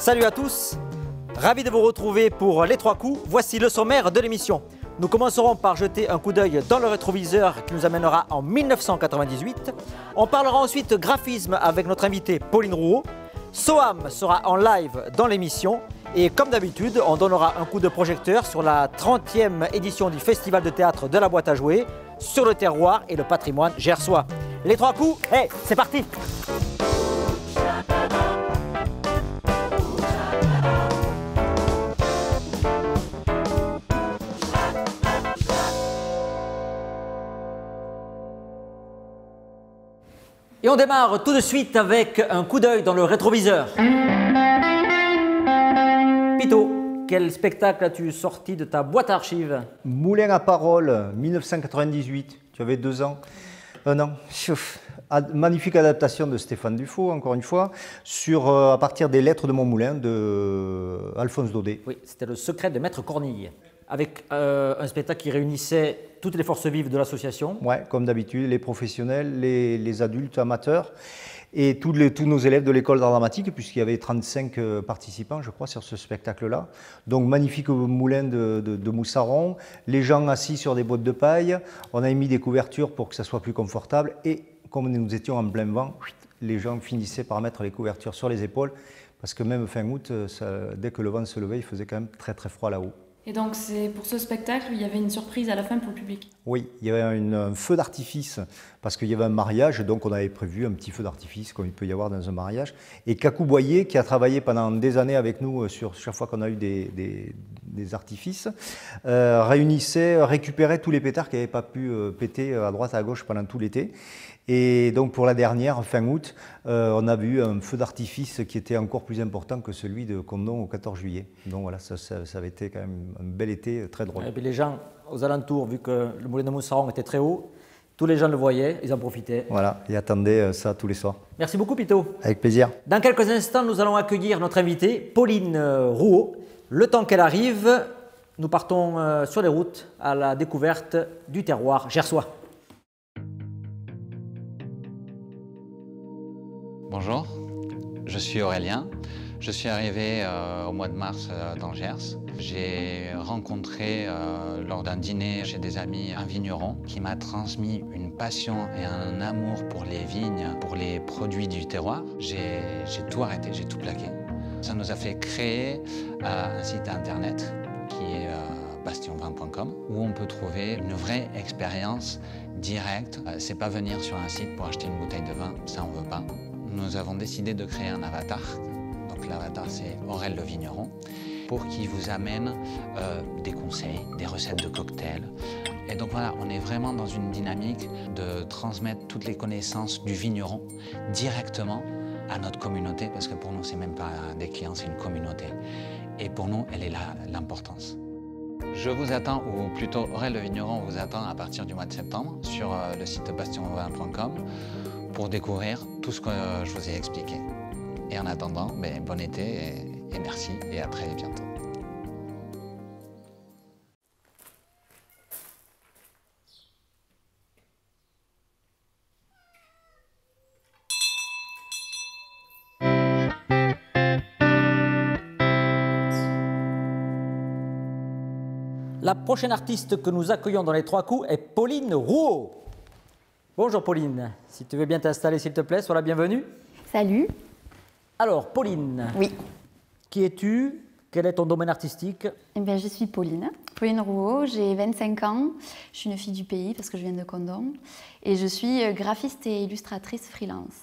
Salut à tous, ravi de vous retrouver pour les 3 coups. Voici le sommaire de l'émission. Nous commencerons par jeter un coup d'œil dans le rétroviseur qui nous amènera en 1998. On parlera ensuite graphisme avec notre invitée Pauline Rouault. Soham sera en live dans l'émission. Et comme d'habitude, on donnera un coup de projecteur sur la 30e édition du Festival de théâtre de la boîte à jouer sur le terroir et le patrimoine gersois. Les 3 coups, hey, c'est parti! Et on démarre tout de suite avec un coup d'œil dans le rétroviseur. Pito, quel spectacle as-tu sorti de ta boîte à archives? Moulin à parole, 1998, tu avais 2 ans. Non, magnifique adaptation de Stéphane Dufaux, encore une fois, à partir des lettres de mon moulin de Alphonse Daudet. Oui, c'était le secret de Maître Cornille, avec un spectacle qui réunissait toutes les forces vives de l'association. Oui, comme d'habitude, les professionnels, les adultes amateurs et tous nos élèves de l'école d'art dramatique, puisqu'il y avait 35 participants, je crois, sur ce spectacle-là. Donc, magnifique moulin de moussaron, les gens assis sur des bottes de paille. On a mis des couvertures pour que ça soit plus confortable. Et comme nous étions en plein vent, les gens finissaient par mettre les couvertures sur les épaules, parce que même fin août, dès que le vent se levait, il faisait quand même très très froid là-haut. Et donc, c'est pour ce spectacle, il y avait une surprise à la fin pour le public? Oui, il y avait un feu d'artifice, parce qu'il y avait un mariage, donc on avait prévu un petit feu d'artifice, comme il peut y avoir dans un mariage. Et Cacou Boyer, qui a travaillé pendant des années avec nous sur chaque fois qu'on a eu des artifices, récupérait tous les pétards qui n'avaient pas pu péter à droite à gauche pendant tout l'été. Et donc pour la dernière, fin août, on a vu un feu d'artifice qui était encore plus important que celui de Condom au 14 juillet. Donc voilà, ça avait été quand même un bel été très drôle. Et puis les gens aux alentours, vu que le moulin de Moussaron était très haut, tous les gens le voyaient, ils en profitaient. Voilà, ils attendaient ça tous les soirs. Merci beaucoup Pito. Avec plaisir. Dans quelques instants, nous allons accueillir notre invitée, Pauline Rouault. Le temps qu'elle arrive, nous partons sur les routes à la découverte du terroir gersois. Bonjour, je suis Aurélien. Je suis arrivé au mois de mars dans le Gers. J'ai rencontré lors d'un dîner chez des amis un vigneron qui m'a transmis une passion et un amour pour les vignes, pour les produits du terroir. J'ai tout arrêté, j'ai tout plaqué. Ça nous a fait créer un site internet qui est bastionvin.com où on peut trouver une vraie expérience directe. C'est pas venir sur un site pour acheter une bouteille de vin, ça on veut pas. Nous avons décidé de créer un avatar. Donc l'avatar, c'est Aurel le vigneron, pour qu'il vous amène des conseils, des recettes de cocktails. Et donc voilà, on est vraiment dans une dynamique de transmettre toutes les connaissances du vigneron directement à notre communauté, parce que pour nous, c'est même pas des clients, c'est une communauté. Et pour nous, elle est là l'importance. Je vous attends, ou plutôt Aurel le vigneron vous attend à partir du mois de septembre sur le site bastionvin.com pour découvrir tout ce que je vous ai expliqué. Et en attendant, bon été et merci et à très bientôt. La prochaine artiste que nous accueillons dans les 3 coups est Pauline Rouault. Bonjour Pauline, si tu veux bien t'installer s'il te plaît, sois la bienvenue. Salut. Alors Pauline, Oui. Qui es-tu? Quel est ton domaine artistique? Eh bien, je suis Pauline Rouault, j'ai 25 ans, je suis une fille du pays parce que je viens de Condom et je suis graphiste et illustratrice freelance.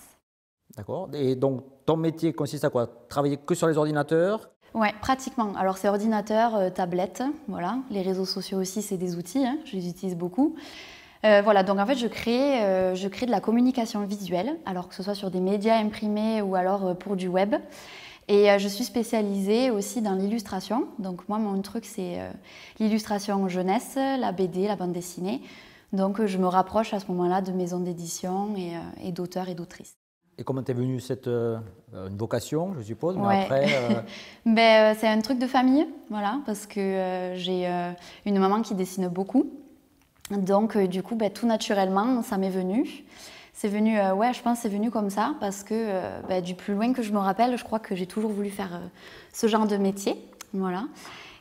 D'accord, et donc ton métier consiste à quoi? Travailler que sur les ordinateurs? Ouais, pratiquement. Alors c'est ordinateur, tablette, voilà. Les réseaux sociaux aussi, c'est des outils, hein, je les utilise beaucoup. Voilà, donc en fait, je crée de la communication visuelle, alors que ce soit sur des médias imprimés ou alors pour du web. Et je suis spécialisée aussi dans l'illustration. Donc moi, mon truc, c'est l'illustration jeunesse, la BD, la bande dessinée. Donc je me rapproche à ce moment-là de maisons d'édition et d'auteurs et d'autrices. Et comment t'es venue cette une vocation, je suppose, mais Ouais. après... c'est un truc de famille, voilà, parce que j'ai une maman qui dessine beaucoup. Donc du coup, tout naturellement, ça m'est venu. C'est venu, ouais, je pense que c'est venu comme ça, parce que du plus loin que je me rappelle, je crois que j'ai toujours voulu faire ce genre de métier. Voilà.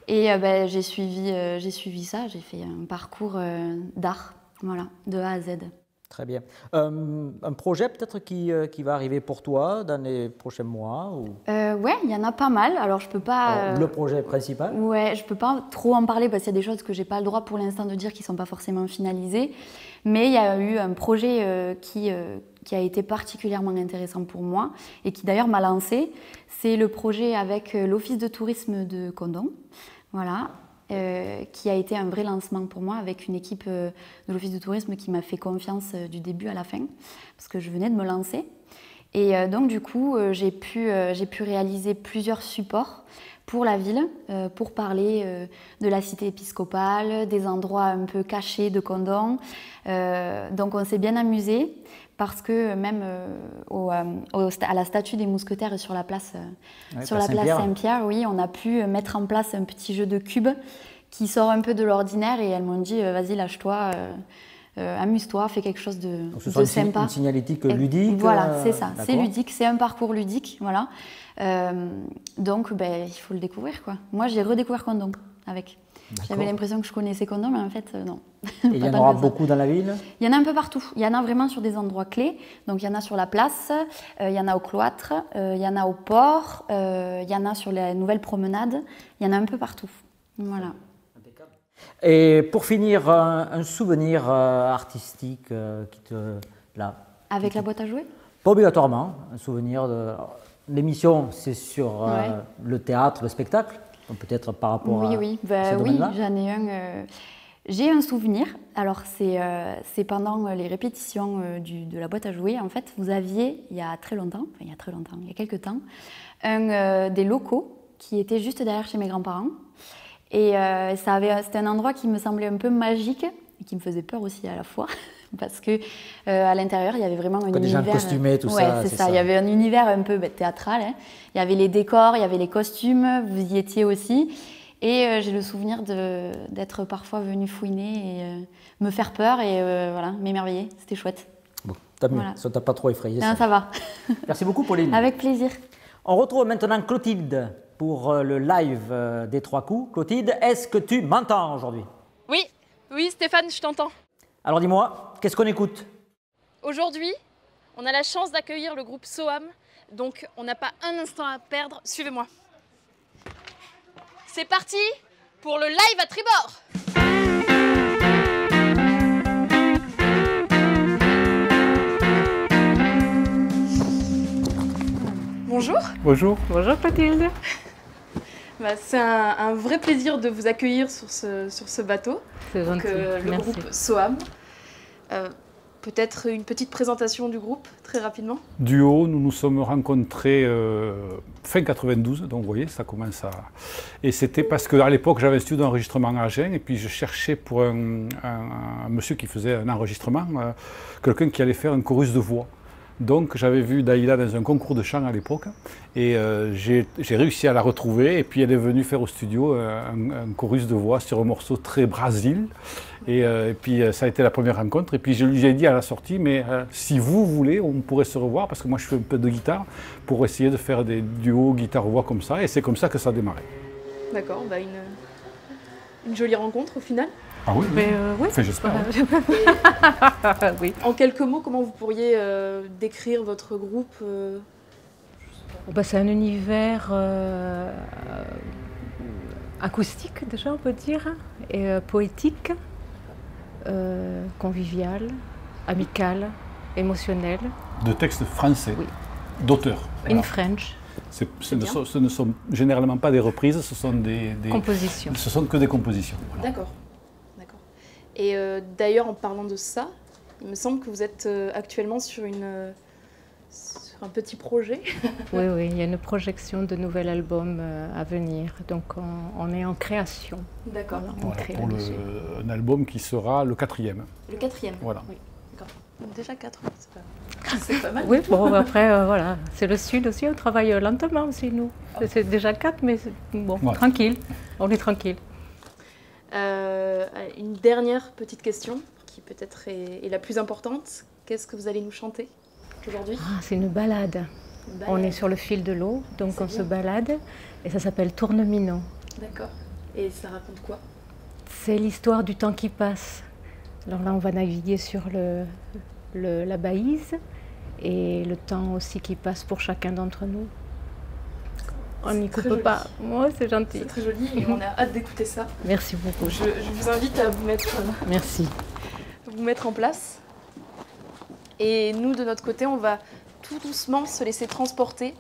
Et j'ai suivi ça, j'ai fait un parcours d'art, voilà, de A à Z. Très bien. Un projet peut-être qui va arriver pour toi dans les prochains mois ou... Ouais, il y en a pas mal. Alors je peux pas. Alors, le projet principal. Ouais, je peux pas trop en parler parce qu'il y a des choses que j'ai pas le droit pour l'instant de dire qui sont pas forcément finalisées. Mais il y a eu un projet qui a été particulièrement intéressant pour moi et qui d'ailleurs m'a lancée. C'est le projet avec l'Office de tourisme de Condom. Voilà. Qui a été un vrai lancement pour moi avec une équipe de l'Office de tourisme qui m'a fait confiance du début à la fin parce que je venais de me lancer. Et donc du coup, j'ai pu réaliser plusieurs supports pour la ville, pour parler de la cité épiscopale, des endroits un peu cachés de Condom. Donc on s'est bien amusé parce que même à la statue des mousquetaires sur la place, Saint-Pierre, oui, on a pu mettre en place un petit jeu de cubes qui sort un peu de l'ordinaire et elles m'ont dit vas-y lâche-toi, amuse-toi, fais quelque chose de sympa. Une signalétique ludique. Voilà, c'est ça, c'est ludique, c'est un parcours ludique, voilà. Donc il faut le découvrir quoi. Moi j'ai redécouvert Condom avec. J'avais l'impression que je connaissais Condom, mais en fait, non. Et il y en aura beaucoup dans la ville? Il y en a un peu partout. Il y en a vraiment sur des endroits clés. Donc, il y en a sur la place, il y en a au cloître, il y en a au port, il y en a sur les nouvelles promenades. Il y en a un peu partout. Voilà. Et pour finir, un souvenir artistique qui te... Avec la boîte à jouer? Pas obligatoirement. Un souvenir de... L'émission, c'est sur le théâtre, le spectacle. Peut-être par rapport à oui, j'en ai un. J'ai un souvenir. Alors c'est pendant les répétitions de la boîte à jouer. En fait, vous aviez il y a quelques temps, des locaux qui étaient juste derrière chez mes grands-parents. Et c'était un endroit qui me semblait un peu magique et qui me faisait peur aussi à la fois. Parce que à l'intérieur, il y avait vraiment un univers. Des gens costumés, tout ça. C'est ça. Il y avait un univers un peu théâtral. Hein. Il y avait les décors, il y avait les costumes. Vous y étiez aussi. Et j'ai le souvenir d'être parfois venue fouiner et me faire peur et voilà, m'émerveiller. C'était chouette. Bon, tant mieux. Voilà. Ça t'a pas trop effrayé. Non, ça va. Merci beaucoup, Pauline. Avec plaisir. On retrouve maintenant Clotilde pour le live des 3 coups. Clotilde, est-ce que tu m'entends aujourd'hui? Oui, Stéphane, je t'entends. Alors dis-moi, qu'est-ce qu'on écoute? Aujourd'hui, on a la chance d'accueillir le groupe Soham, donc on n'a pas un instant à perdre. Suivez-moi. C'est parti pour le live à tribord. Bonjour. Bonjour. Bonjour Clotilde. C'est un vrai plaisir de vous accueillir sur ce bateau. C'est gentil. Le groupe Soham. Peut-être une petite présentation du groupe, très rapidement. Duo, nous nous sommes rencontrés fin 92, donc vous voyez, ça commence à... Et c'était parce qu'à l'époque, j'avais un studio d'enregistrement à Agen, et puis je cherchais pour un monsieur qui faisait un enregistrement, quelqu'un qui allait faire un chorus de voix. Donc j'avais vu Daïla dans un concours de chant à l'époque, et j'ai réussi à la retrouver, et puis elle est venue faire au studio un chorus de voix sur un morceau très Brésil. Et puis ça a été la première rencontre, et puis je lui ai dit à la sortie, mais si vous voulez, on pourrait se revoir, parce que moi je fais un peu de guitare, pour essayer de faire des duos guitare-voix comme ça, et c'est comme ça que ça a démarré. D'accord, une jolie rencontre au final. Ah oui, oui. Oui. Enfin, j'espère. Oui. En quelques mots, comment vous pourriez décrire votre groupe C'est un univers acoustique déjà, on peut dire, et poétique, convivial, amical, émotionnel. De textes français, oui. D'auteurs. In French. Ce ne sont généralement pas des reprises, ce sont des compositions. Ce sont que des compositions. Voilà. D'accord. Et d'ailleurs, en parlant de ça, il me semble que vous êtes actuellement sur un petit projet. Oui, il y a une projection de nouvel album à venir, donc on est en création. D'accord. Voilà, pour un album qui sera le 4e. Le 4e. Voilà. Oui. D'accord. Donc déjà 4, c'est pas mal. Oui, bon, après, voilà, c'est le Sud aussi, on travaille lentement aussi, nous. C'est déjà 4, mais bon, ouais. Tranquille, on est tranquille. Une dernière petite question, qui peut-être est la plus importante. Qu'est-ce que vous allez nous chanter aujourd'hui? C'est une balade. On est sur le fil de l'eau, donc on se balade, et ça s'appelle Tournemino. D'accord. Et ça raconte quoi? C'est l'histoire du temps qui passe. Alors là, on va naviguer sur la Baïse, et le temps aussi qui passe pour chacun d'entre nous. On n'y coupe pas. Moi, c'est gentil. C'est très joli et on a hâte d'écouter ça. Merci beaucoup. Je vous invite à vous mettre, Merci. vous mettre en place. Et nous, de notre côté, on va tout doucement se laisser transporter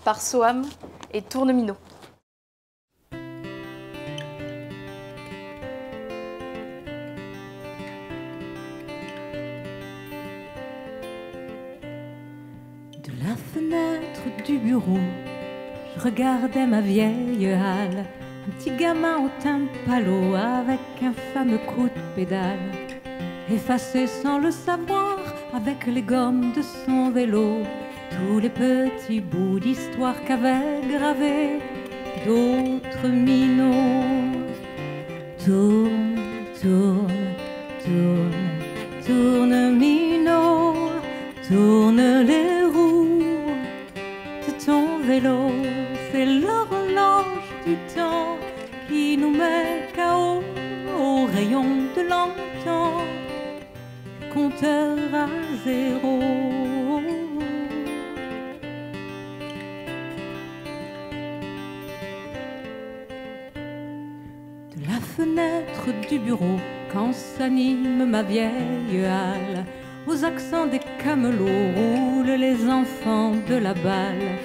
par Soham et Tournemino. De la fenêtre du bureau, je regardais ma vieille halle, un petit gamin au teint pâle avec un fameux coup de pédale, effacé sans le savoir avec les gommes de son vélo, tous les petits bouts d'histoire qu'avaient gravés d'autres minots. Tourne, tourne, tourne, tourne minot, tourne les roues de ton vélo, c'est l'horloge du temps qui nous met KO au rayon de l'antan, compteur à zéro. De la fenêtre du bureau, quand s'anime ma vieille halle, aux accents des camelots roulent les enfants de la balle.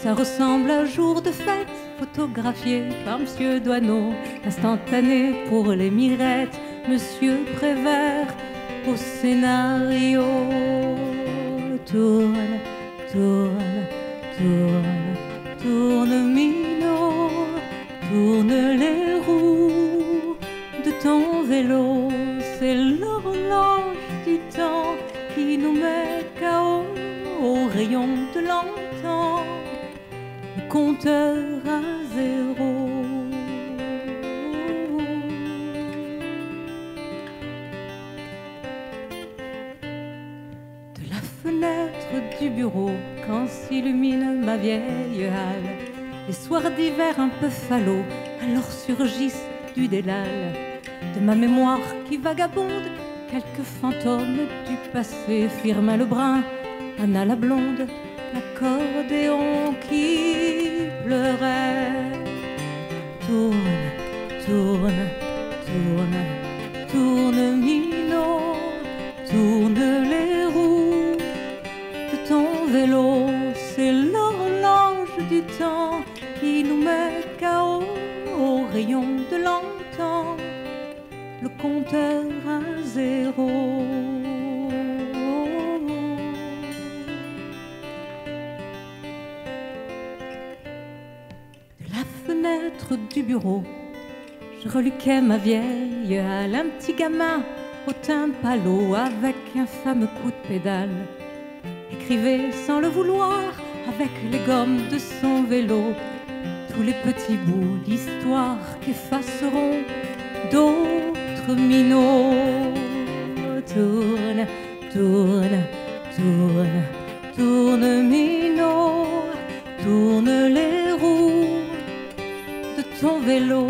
Ça ressemble à un jour de fête photographié par Monsieur Doineau, instantané pour les mirettes, Monsieur Prévert au scénario. Tourne, tourne, tourne, tourne minot, tourne les roues de ton vélo, c'est l'horloge du temps qui nous met KO au rayon de l'antan, le compteur à zéro. De la fenêtre du bureau, quand s'illumine ma vieille halle, les soirs d'hiver un peu fallot, alors surgissent du délal de ma mémoire qui vagabonde, quelques fantômes du passé, Firmin Lebrun, Anna la blonde, l'accordéon qui pleurait. Tourne, tourne, tourne, tourne minot, tourne les roues de ton vélo, c'est l'horloge du temps qui nous met KO au rayon de l'antan, le compteur à zéro. De la fenêtre du bureau, je reluquais ma vieille halle, un petit gamin au teint pâle avec un fameux coup de pédale, écrivait sans le vouloir avec les gommes de son vélo tous les petits bouts d'histoire qu'effaceront d'autres minots. Tourne, tourne, tourne, tourne minot, tourne les roues de ton vélo,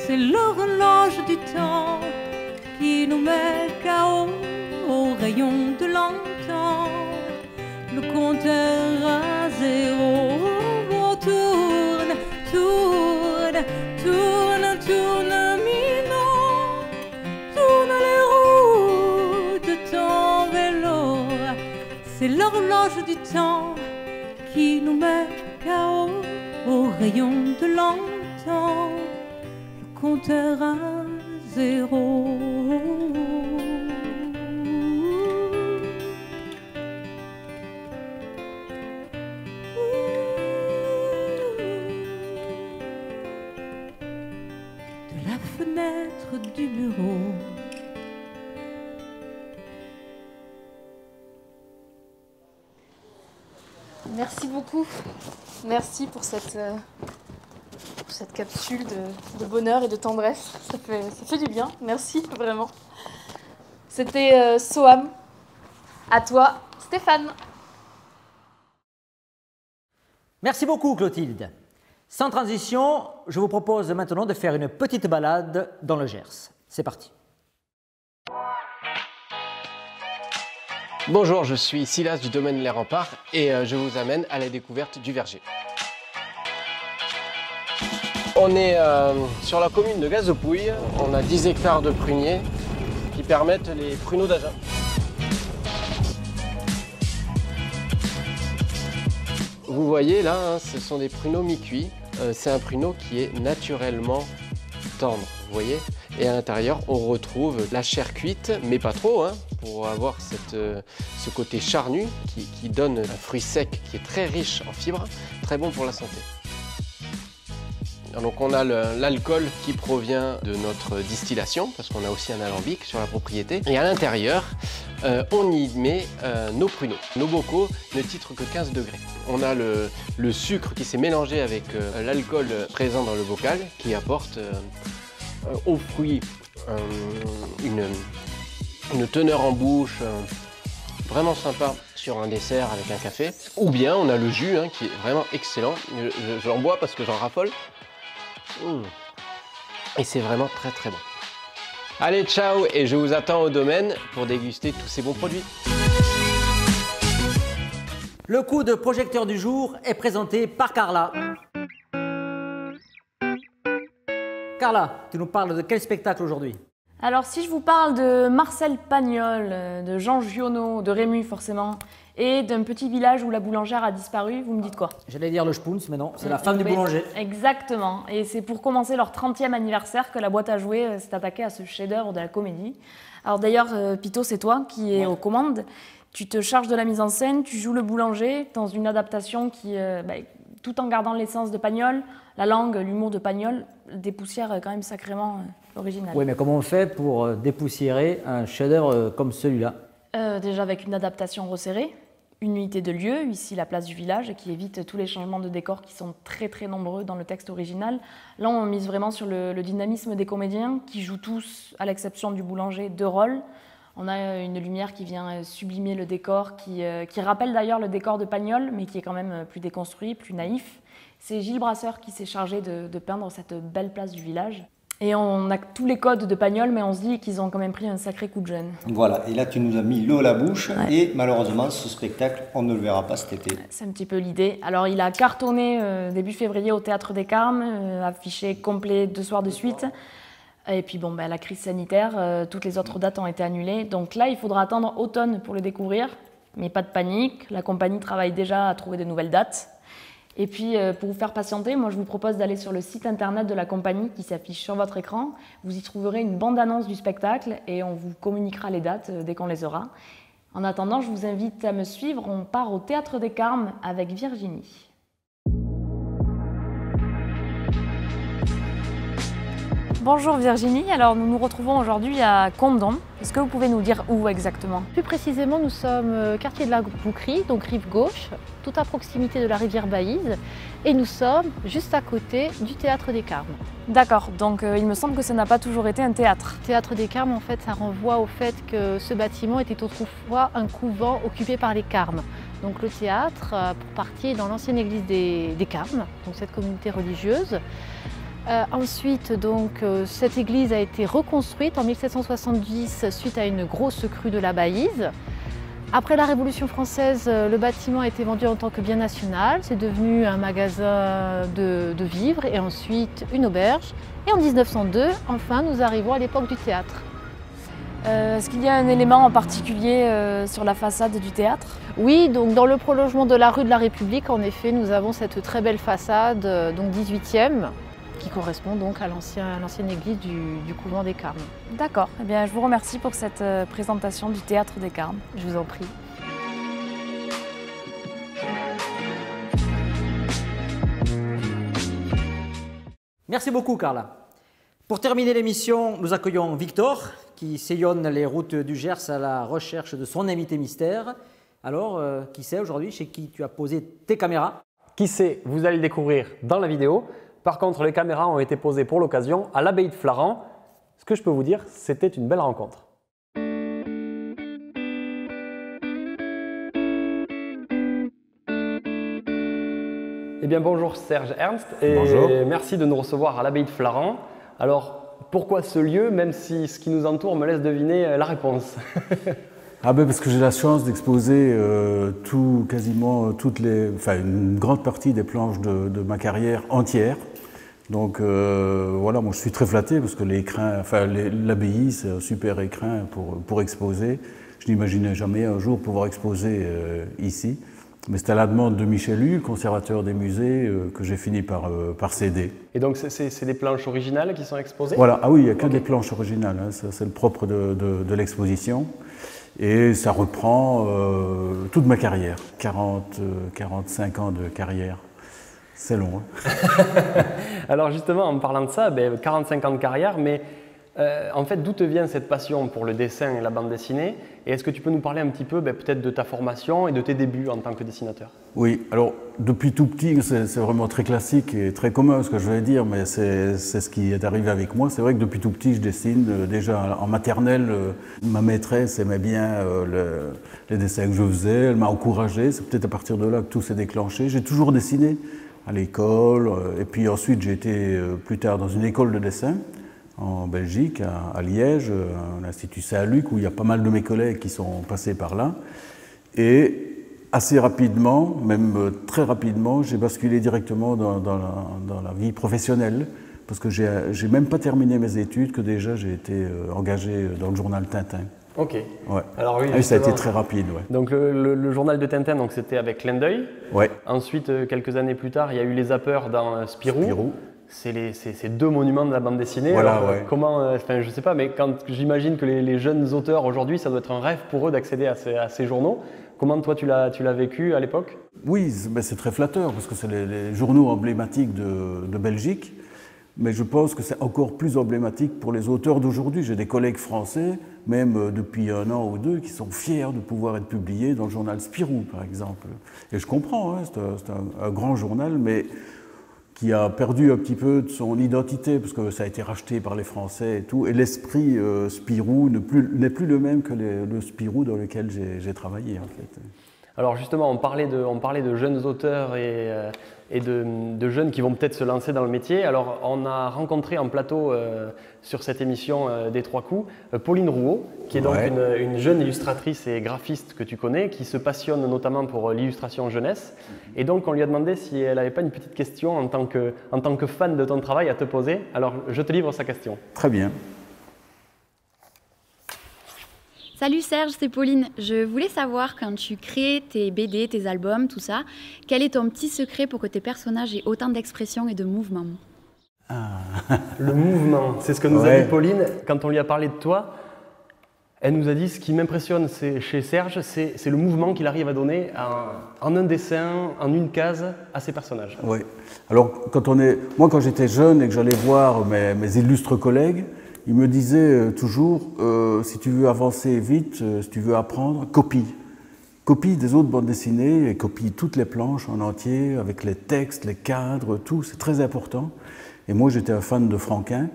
c'est l'horloge du temps qui nous met KO au rayon de l'antan, le compteur à zéro. Oh, tourne, tourne, tourne, tourne minot, tourne les roues de ton vélo, c'est l'horloge du temps qui nous met KO au rayon de l'antan, le compteur à zéro. De la fenêtre du bureau, Merci beaucoup. Merci pour cette capsule de bonheur et de tendresse. Ça fait du bien. Merci, vraiment. C'était Soham À toi, Stéphane. Merci beaucoup Clotilde. Sans transition, je vous propose maintenant de faire une petite balade dans le Gers. C'est parti. Bonjour, je suis Silas du domaine Les Remparts et je vous amène à la découverte du verger. On est sur la commune de Gazopouille. On a 10 hectares de pruniers qui permettent les pruneaux d'Agen. Vous voyez là, hein, ce sont des pruneaux mi-cuits. C'est un pruneau qui est naturellement tendre, vous voyez. Et à l'intérieur, on retrouve la chair cuite, mais pas trop, hein, pour avoir ce côté charnu qui donne un fruit sec qui est très riche en fibres, très bon pour la santé. Donc on a l'alcool qui provient de notre distillation, parce qu'on a aussi un alambic sur la propriété. Et à l'intérieur, on y met nos pruneaux. Nos bocaux ne titrent que 15 degrés. On a le sucre qui s'est mélangé avec l'alcool présent dans le bocal, qui apporte aux fruits une teneur en bouche vraiment sympa sur un dessert avec un café. Ou bien on a le jus hein, qui est vraiment excellent. J'en bois parce que j'en raffole. Et c'est vraiment très très bon. Allez, ciao, et je vous attends au domaine pour déguster tous ces bons produits. Le coup de projecteur du jour est présenté par Carla. Carla, tu nous parles de quel spectacle aujourd'hui? Alors si je vous parle de Marcel Pagnol, de Jean Giono, de Rému forcément, et d'un petit village où la boulangère a disparu, vous me dites quoi? J'allais dire le Spoons, mais non, c'est la femme du boulanger. Exactement, et c'est pour commencer leur 30e anniversaire que la boîte à jouer s'est attaquée à ce chef-d'œuvre de la comédie. Alors d'ailleurs, Pito, c'est toi qui es aux commandes. Tu te charges de la mise en scène, tu joues le boulanger dans une adaptation qui, tout en gardant l'essence de Pagnol, la langue, l'humour de Pagnol, dépoussière quand même sacrément l'original. Oui, mais comment on fait pour dépoussiérer un chef-d'œuvre comme celui-là? Déjà avec une adaptation resserrée, une unité de lieu, ici la place du village, qui évite tous les changements de décor qui sont très très nombreux dans le texte original. Là, on mise vraiment sur le dynamisme des comédiens qui jouent tous, à l'exception du boulanger, deux rôles. On a une lumière qui vient sublimer le décor, qui rappelle d'ailleurs le décor de Pagnol, mais qui est quand même plus déconstruit, plus naïf. C'est Gilles Brasseur qui s'est chargé de peindre cette belle place du village. Et on a tous les codes de Pagnol, mais on se dit qu'ils ont quand même pris un sacré coup de jeune. Voilà, et là tu nous as mis l'eau à la bouche, ouais. Et malheureusement ce spectacle, on ne le verra pas cet été. C'est un petit peu l'idée. Alors il a cartonné début février au Théâtre des Carmes, affiché complet 2 soirs de suite. Et puis bon, la crise sanitaire, toutes les autres dates ont été annulées. Donc là, il faudra attendre automne pour le découvrir. Mais pas de panique, la compagnie travaille déjà à trouver de nouvelles dates. Et puis, pour vous faire patienter, moi je vous propose d'aller sur le site internet de la compagnie qui s'affiche sur votre écran. Vous y trouverez une bande-annonce du spectacle et on vous communiquera les dates dès qu'on les aura. En attendant, je vous invite à me suivre. On part au Théâtre des Carmes avec Virginie. Bonjour Virginie, alors nous nous retrouvons aujourd'hui à Condom. Est-ce que vous pouvez nous dire où exactement? Plus précisément, nous sommes quartier de la Bouquerie, donc rive gauche, tout à proximité de la rivière Baïse, et nous sommes juste à côté du Théâtre des Carmes. D'accord, donc il me semble que ça n'a pas toujours été un théâtre. Théâtre des Carmes, en fait, ça renvoie au fait que ce bâtiment était autrefois un couvent occupé par les Carmes. Donc le théâtre, pour partie, est dans l'ancienne église des Carmes, donc cette communauté religieuse. Ensuite, donc, cette église a été reconstruite en 1770 suite à une grosse crue de la Baïse. Après la Révolution française, le bâtiment a été vendu en tant que bien national. C'est devenu un magasin de vivres et ensuite une auberge. Et en 1902, enfin, nous arrivons à l'époque du théâtre. Est-ce qu'il y a un élément en particulier sur la façade du théâtre? Oui, donc dans le prolongement de la rue de la République, en effet, nous avons cette très belle façade, donc 18e. Qui correspond donc à l'ancienne église du couvent des Carmes. D'accord, eh bien, je vous remercie pour cette présentation du Théâtre des Carmes. Je vous en prie. Merci beaucoup Carla. Pour terminer l'émission, nous accueillons Victor qui sillonne les routes du Gers à la recherche de son invité mystère. Alors, qui c'est aujourd'hui, chez qui tu as posé tes caméras? Qui sait, vous allez le découvrir dans la vidéo. Par contre, les caméras ont été posées pour l'occasion à l'abbaye de Flaran. Ce que je peux vous dire, c'était une belle rencontre. bien bonjour Serge Ernst et Bonjour. merci de nous recevoir à l'abbaye de Flaran. Alors pourquoi ce lieu, même si ce qui nous entoure me laisse deviner la réponse? Ah ben parce que j'ai la chance d'exposer quasiment une grande partie des planches de ma carrière entière. Donc voilà, moi je suis très flatté parce que l'abbaye c'est un super écrin pour exposer. Je n'imaginais jamais un jour pouvoir exposer ici. Mais c'était à la demande de Michel Hu, conservateur des musées, que j'ai fini par céder. Et donc c'est des planches originales qui sont exposées? Voilà, ah oui, il n'y a que des planches originales, hein. C'est le propre de l'exposition. Et ça reprend toute ma carrière, 45 ans de carrière. C'est long. Hein. Alors justement, en parlant de ça, 45 ans de carrière, mais en fait, d'où te vient cette passion pour le dessin et la bande dessinée? Et est-ce que tu peux nous parler un petit peu peut-être de ta formation et de tes débuts en tant que dessinateur? Oui, alors depuis tout petit, c'est vraiment très classique et très commun ce que je vais dire, mais c'est ce qui est arrivé avec moi. C'est vrai que depuis tout petit, je dessine. Déjà en maternelle, ma maîtresse aimait bien les dessins que je faisais, elle m'a encouragé. C'est peut-être à partir de là que tout s'est déclenché. J'ai toujours dessiné à l'école et puis ensuite j'ai été plus tard dans une école de dessin en Belgique, à Liège, à l'Institut Saint-Luc, où il y a pas mal de mes collègues qui sont passés par là. Et assez rapidement, même très rapidement, j'ai basculé directement dans la vie professionnelle, parce que j'ai même pas terminé mes études, que déjà j'ai été engagé dans le journal Tintin. Ok. Ouais. Alors oui, ça a été très rapide. Ouais. Donc le journal de Tintin, c'était avec Clin d'œil. Ouais. Ensuite, quelques années plus tard, il y a eu les zappeurs dans Spirou. C'est deux monuments de la bande dessinée. Voilà, alors, ouais. Comment, je sais pas, mais quand j'imagine que les jeunes auteurs aujourd'hui, ça doit être un rêve pour eux d'accéder à ces journaux. Comment toi tu l'as vécu à l'époque? Oui, c'est très flatteur parce que c'est les journaux emblématiques de Belgique. Mais je pense que c'est encore plus emblématique pour les auteurs d'aujourd'hui. J'ai des collègues français, même depuis 1 an ou 2, qui sont fiers de pouvoir être publiés dans le journal Spirou, par exemple. Et je comprends, hein, c'est un grand journal, mais qui a perdu un petit peu de son identité, parce que ça a été racheté par les Français et tout, et l'esprit Spirou n'est plus le même que le Spirou dans lequel j'ai travaillé, en fait. Alors justement, on parlait de jeunes auteurs et de jeunes qui vont peut-être se lancer dans le métier. Alors on a rencontré en plateau sur cette émission des 3 coups Pauline Rouault, qui est donc une jeune illustratrice et graphiste que tu connais, qui se passionne notamment pour l'illustration jeunesse. Et donc on lui a demandé si elle n'avait pas une petite question en tant que fan de ton travail à te poser. Alors je te livre sa question. Très bien. Salut Serge, c'est Pauline. Je voulais savoir, quand tu crées tes BD, tes albums, tout ça, quel est ton petit secret pour que tes personnages aient autant d'expression et de mouvement? Le mouvement, c'est ce que nous a dit Pauline quand on lui a parlé de toi. Elle nous a dit ce qui m'impressionne chez Serge, c'est le mouvement qu'il arrive à donner en un dessin, en une case, à ses personnages. Oui. Alors, moi, quand j'étais jeune et que j'allais voir mes illustres collègues, ils me disaient toujours, si tu veux avancer vite, si tu veux apprendre, copie. Copie des autres bandes dessinées et copie toutes les planches en entier, avec les textes, les cadres, tout, c'est très important. Et moi, j'étais un fan de Franquin.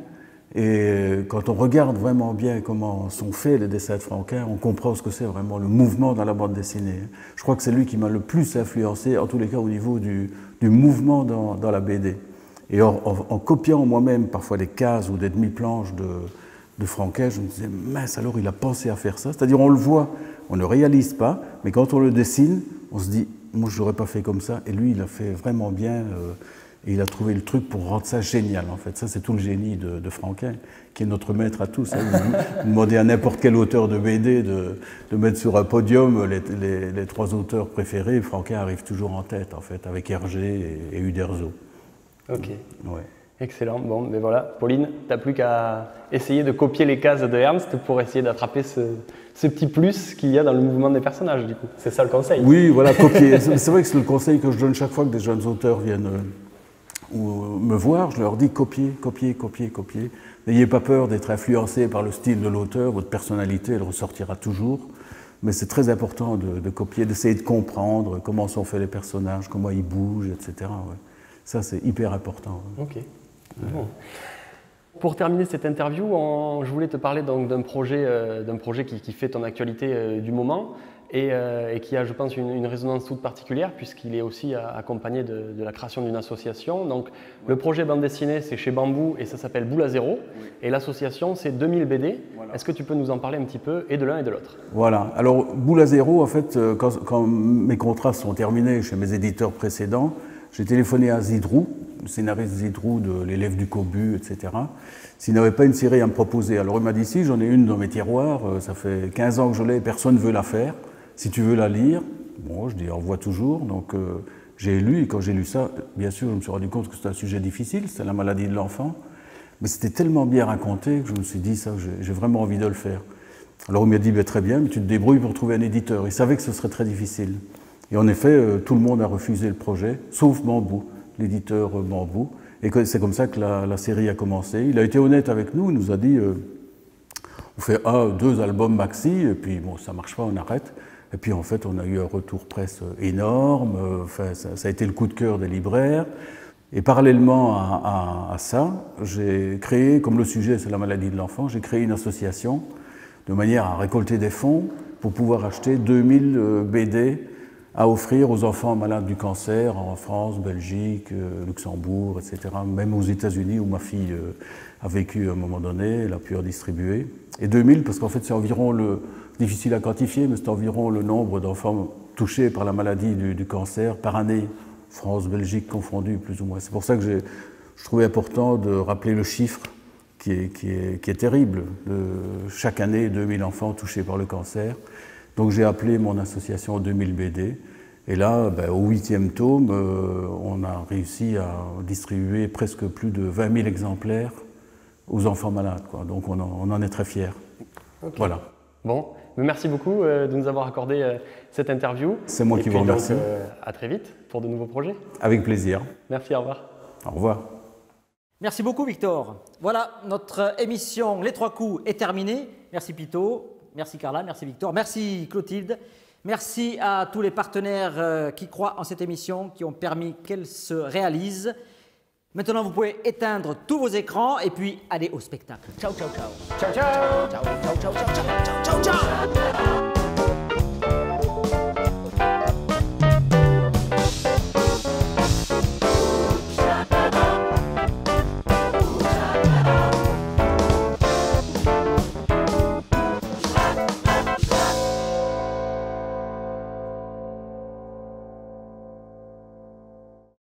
Et quand on regarde vraiment bien comment sont faits les dessins de Franquin, on comprend ce que c'est vraiment le mouvement dans la bande dessinée. Je crois que c'est lui qui m'a le plus influencé, en tous les cas au niveau du mouvement dans la BD. Et en copiant moi-même parfois des cases ou des demi-planches de Franquin, je me disais, mince, alors il a pensé à faire ça. C'est-à-dire on le voit, on ne réalise pas, mais quand on le dessine, on se dit, moi je ne l'aurais pas fait comme ça. Et lui, il a fait vraiment bien. Et il a trouvé le truc pour rendre ça génial, en fait. Ça, c'est tout le génie de Franquin, qui est notre maître à tous. Hein. Vous demandez à n'importe quel auteur de BD de mettre sur un podium les 3 auteurs préférés. Franquin arrive toujours en tête, en fait, avec Hergé et Uderzo. Ok. Ouais. Excellent. Bon, mais voilà, Pauline, tu n'as plus qu'à essayer de copier les cases de Ernst pour essayer d'attraper ce petit plus qu'il y a dans le mouvement des personnages, du coup. C'est ça le conseil. Oui, voilà, copier. C'est vrai que c'est le conseil que je donne chaque fois que des jeunes auteurs viennent me voir, je leur dis copier, copier, copier, copier. N'ayez pas peur d'être influencé par le style de l'auteur, votre personnalité, elle ressortira toujours. Mais c'est très important de copier, d'essayer de comprendre comment sont faits les personnages, comment ils bougent, etc. Ouais. Ça, c'est hyper important. Ouais. Ok. Bon. Pour terminer cette interview, je voulais te parler d'un projet qui fait ton actualité du moment. et qui a, je pense, une résonance toute particulière puisqu'il est aussi accompagné de la création d'une association. Donc, le projet bande dessinée, c'est chez Bambou et ça s'appelle Boule à zéro. Et l'association, c'est 2000 BD. Voilà. Est-ce que tu peux nous en parler un petit peu, et de l'un et de l'autre? Voilà. Alors, Boule à zéro, en fait, quand mes contrats sont terminés chez mes éditeurs précédents, j'ai téléphoné à Zidrou, le scénariste Zidrou de L'élève du Cobu, etc., s'il n'avait pas une série à me proposer. Alors il m'a dit, si, j'en ai une dans mes tiroirs, ça fait 15 ans que je l'ai, personne ne veut la faire. Si tu veux la lire, bon, je dis, envoie toujours. Donc j'ai lu, et quand j'ai lu ça, bien sûr, je me suis rendu compte que c'était un sujet difficile, c'était la maladie de l'enfant, mais c'était tellement bien raconté que je me suis dit, ça, j'ai vraiment envie de le faire. Alors il m'a dit, très bien, mais tu te débrouilles pour trouver un éditeur. Il savait que ce serait très difficile. Et en effet, tout le monde a refusé le projet, sauf Bambou, l'éditeur Bambou. Et c'est comme ça que la série a commencé. Il a été honnête avec nous, il nous a dit on fait 2 albums maxi, et puis bon, ça ne marche pas, on arrête. Et puis en fait, on a eu un retour presse énorme, ça a été le coup de cœur des libraires. Et parallèlement à ça, j'ai créé, comme le sujet c'est la maladie de l'enfant, j'ai créé une association de manière à récolter des fonds pour pouvoir acheter 2000 BD à offrir aux enfants malades du cancer en France, Belgique, Luxembourg, etc., même aux États-Unis où ma fille a vécu à un moment donné, elle a pu en distribuer. Et 2000 parce qu'en fait c'est environ difficile à quantifier, mais c'est environ le nombre d'enfants touchés par la maladie du cancer par année, France, Belgique confondus plus ou moins. C'est pour ça que je trouvais important de rappeler le chiffre qui est terrible. Chaque année, 2000 enfants touchés par le cancer. Donc j'ai appelé mon association 2000 BD, et là, au 8e tome, on a réussi à distribuer presque plus de 20 000 exemplaires aux enfants malades, quoi. Donc on en est très fiers. Okay. Voilà. Bon, merci beaucoup de nous avoir accordé cette interview. C'est moi qui vous remercie. À très vite pour de nouveaux projets. Avec plaisir. Merci, au revoir. Au revoir. Merci beaucoup Victor. Voilà, notre émission Les Trois Coups est terminée. Merci Pito. Merci Carla, merci Victor, merci Clotilde, merci à tous les partenaires qui croient en cette émission, qui ont permis qu'elle se réalise. Maintenant, vous pouvez éteindre tous vos écrans et puis aller au spectacle. Ciao, ciao, ciao. Ciao, ciao. Ciao, ciao, ciao, ciao, ciao, ciao, ciao.